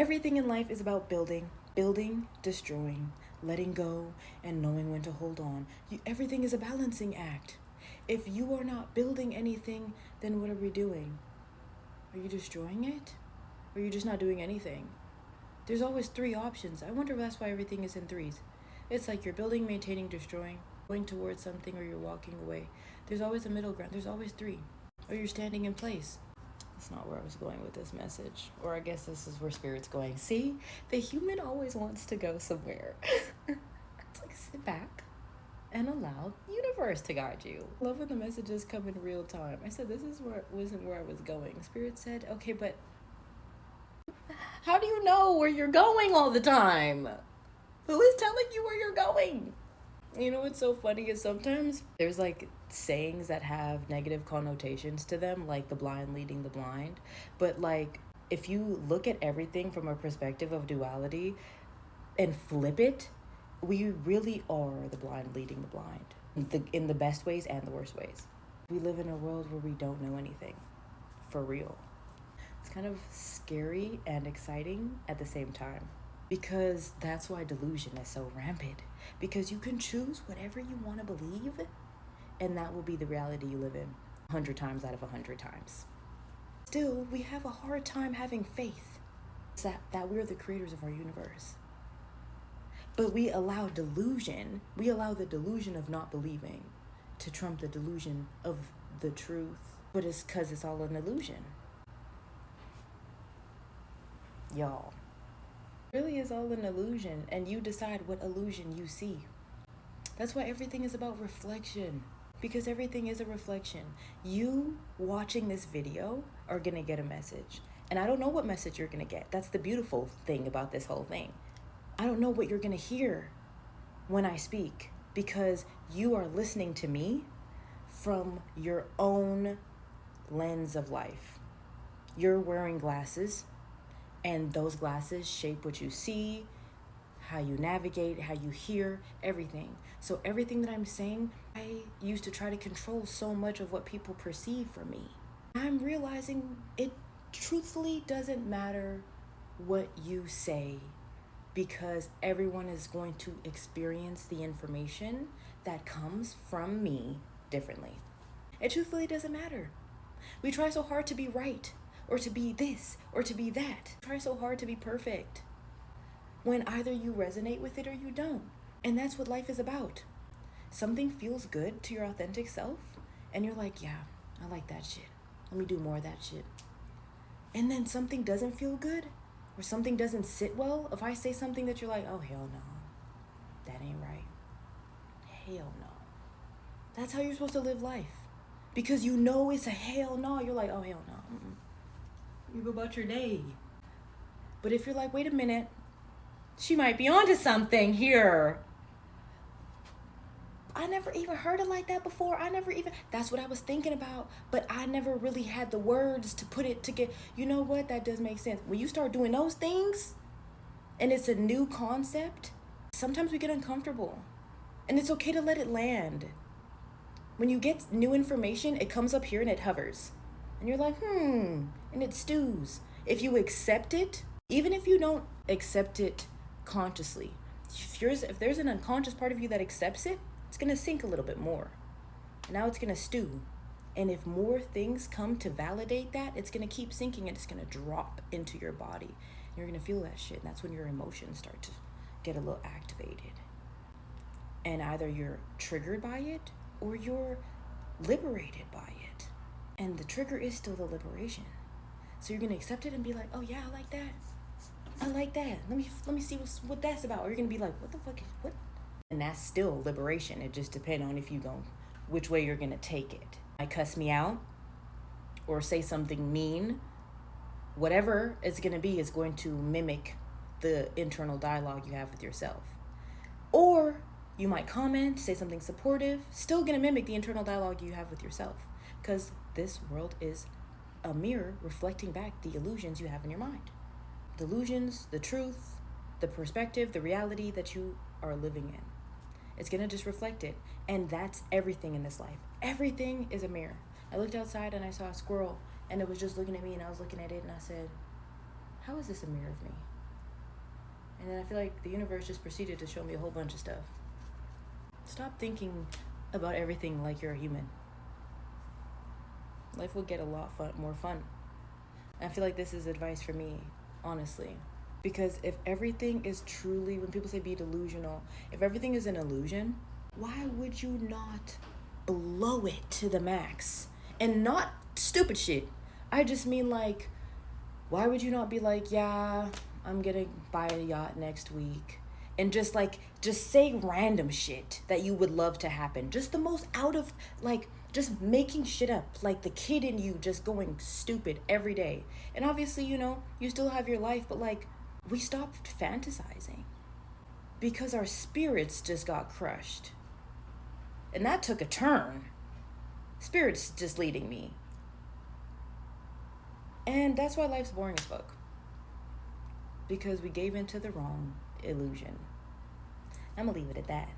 Everything in life is about building, destroying, letting go, and knowing when to hold on. Everything is a balancing act. If you are not building anything, then what are we doing? Are you destroying it? Or are you just not doing anything? There's always three options. I wonder if that's why everything is in threes. It's like you're building, maintaining, destroying, going towards something, or you're walking away. There's always a middle ground. There's always three. Or you're standing in place. That's not where I was going with this message. Or I guess this is where Spirit's going. See, the human always wants to go somewhere. It's like, sit back and allow the universe to guide you. I love when the messages come in real time. I said, this wasn't where I was going. Spirit said, okay, but how do you know where you're going all the time? Who is telling you where you're going? You know what's so funny is sometimes there's like sayings that have negative connotations to them, like the blind leading the blind. But like, if you look at everything from a perspective of duality and flip it, we really are the blind leading the blind, in the best ways and the worst ways. We live in a world where we don't know anything, for real. It's kind of scary and exciting at the same time. Because that's why delusion is so rampant. Because you can choose whatever you want to believe, and that will be the reality you live in 100 times out of 100 times. Still, we have a hard time having faith that we're the creators of our universe. But we allow the delusion of not believing to trump the delusion of the truth. But it's because it's all an illusion. Y'all. Really is all an illusion, and you decide what illusion you see. That's why everything is about reflection, because everything is a reflection. You watching this video are gonna get a message, and I don't know what message you're gonna get. That's the beautiful thing about this whole thing. I don't know what you're gonna hear when I speak, because you are listening to me from your own lens of life. You're wearing glasses, and those glasses shape what you see, how you navigate, how you hear, everything. So everything that I'm saying, I used to try to control so much of what people perceive from me. I'm realizing it truthfully doesn't matter what you say, because everyone is going to experience the information that comes from me differently. It truthfully doesn't matter. We try so hard to be right, or to be this, or to be that. Try so hard to be perfect, when either you resonate with it or you don't. And that's what life is about. Something feels good to your authentic self, and you're like, yeah, I like that shit. Let me do more of that shit. And then something doesn't feel good, or something doesn't sit well. If I say something that you're like, oh, hell no, that ain't right. Hell no. That's how you're supposed to live life. Because you know it's a hell no. You're like, oh, hell no. You go about your day. But if you're like, wait a minute, she might be onto something here. I never even heard it like that before. That's what I was thinking about, but I never really had the words to put it together. You know what? That does make sense. When you start doing those things, and it's a new concept, sometimes we get uncomfortable. And it's okay to let it land. When you get new information, it comes up here and it hovers. And you're like, and it stews. If you accept it, even if you don't accept it consciously, if there's an unconscious part of you that accepts it, it's going to sink a little bit more. And now it's going to stew. And if more things come to validate that, it's going to keep sinking and it's going to drop into your body. You're going to feel that shit. And that's when your emotions start to get a little activated. And either you're triggered by it or you're liberated by it. And the trigger is still the liberation. So you're going to accept it and be like, oh yeah, I like that. I like that. Let me see what that's about. Or you're going to be like, what the fuck is, what? And that's still liberation. It just depends on which way you're going to take it. I cuss me out or say something mean. Whatever it's going to be is going to mimic the internal dialogue you have with yourself. Or you might comment, say something supportive, still going to mimic the internal dialogue you have with yourself. Because this world is a mirror reflecting back the illusions you have in your mind. The illusions, the truth, the perspective, the reality that you are living in. It's going to just reflect it. And that's everything in this life. Everything is a mirror. I looked outside and I saw a squirrel and it was just looking at me and I was looking at it and I said, how is this a mirror of me? And then I feel like the universe just proceeded to show me a whole bunch of stuff. Stop thinking about everything like you're a human. Life will get a lot more fun. I feel like this is advice for me, honestly. Because if everything is truly, when people say be delusional, if everything is an illusion, why would you not blow it to the max? And not stupid shit. I just mean like, why would you not be like, yeah, I'm gonna buy a yacht next week? And just say random shit that you would love to happen. Just the most out of, like, just making shit up. Like the kid in you just going stupid every day. And obviously, you know, you still have your life, but like, we stopped fantasizing. Because our spirits just got crushed. And that took a turn. Spirit's just leading me. And that's why life's boring as fuck. Because we gave into the wrong illusion. I'm gonna leave it at that.